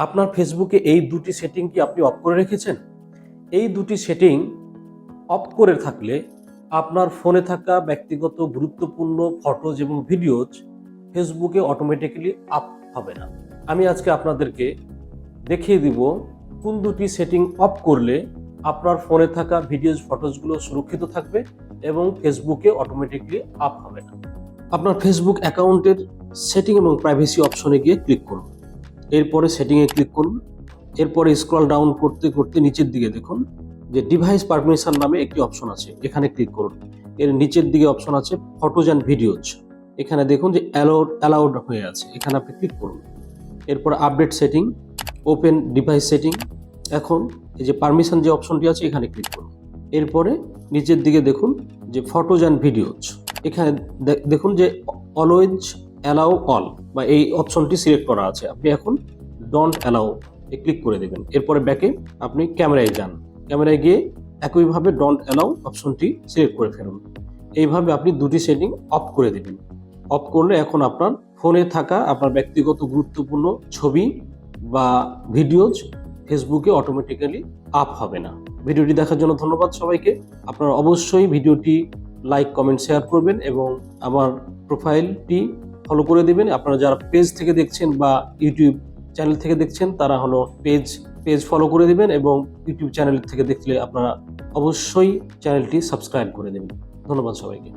আপনার ফেসবুকে এই দুটি সেটিং কি আপনি অফ করে রেখেছেন? এই দুটি সেটিং অফ করে থাকলে আপনার ফোনে থাকা ব্যক্তিগত গুরুত্বপূর্ণ ফটোজ এবং ভিডিওজ ফেসবুকে অটোমেটিক্যালি আপ হবে না। আমি আজকে আপনাদেরকে দেখিয়ে দিব কোন দুটি সেটিং অফ করলে আপনার ফোনে থাকা ভিডিওজ ফটোজগুলো সুরক্ষিত থাকবে এবং ফেসবুকে অটোমেটিক্যালি আপ হবে না। আপনার ফেসবুক অ্যাকাউন্টের সেটিং এবং প্রাইভেসি অপশনে গিয়ে ক্লিক করুন। এরপরে সেটিংয়ে ক্লিক করুন। এরপরে স্ক্রল ডাউন করতে করতে নিচের দিকে দেখুন যে ডিভাইস পারমিশন নামে একটি অপশন আছে, এখানে ক্লিক করুন। এর নিচের দিকে অপশন আছে ফটোজ অ্যান্ড ভিডিওজ, এখানে দেখুন যে অ্যালাউড হয়ে আছে, এখানে আপনি ক্লিক করুন। এরপর update setting, open device setting, এখন এই যে পারমিশন যে অপশনটি আছে এখানে ক্লিক করুন। এরপরে নিচের দিকে দেখুন যে ফটোজ অ্যান্ড ভিডিওজ, এখানে দেখুন যে অলওয়েজ অ্যালাউ অল বা এই অপশনটি সিলেক্ট করা আছে, আপনি এখন ডোন্ট অ্যালাউ এ ক্লিক করে দেবেন। এরপরে ব্যাকে আপনি ক্যামেরায় যান, ক্যামেরায় গিয়ে একইভাবে ডোন্ট অ্যালাউ অপশনটি সিলেক্ট করে ফেলুন। এইভাবে আপনি দুটি সেটিং অফ করে দেবেন। অফ করলে এখন আপনার ফোনে থাকা আপনার ব্যক্তিগত গুরুত্বপূর্ণ ছবি বা ভিডিওজ ফেসবুকে অটোমেটিক্যালি আপ হবে না। ভিডিওটি দেখার জন্য ধন্যবাদ সবাইকে। আপনারা অবশ্যই ভিডিওটি লাইক, কমেন্ট, শেয়ার করবেন এবং আমার প্রোফাইলটি ফলো করে দেবেন। আপনারা যারা পেজ থেকে দেখছেন বা ইউটিউব চ্যানেল থেকে দেখছেন তারা হলো পেজ ফলো করে দেবেন এবং ইউটিউব চ্যানেল থেকে দেখলে আপনারা অবশ্যই চ্যানেলটি সাবস্ক্রাইব করে দেবেন। ধন্যবাদ সবাইকে।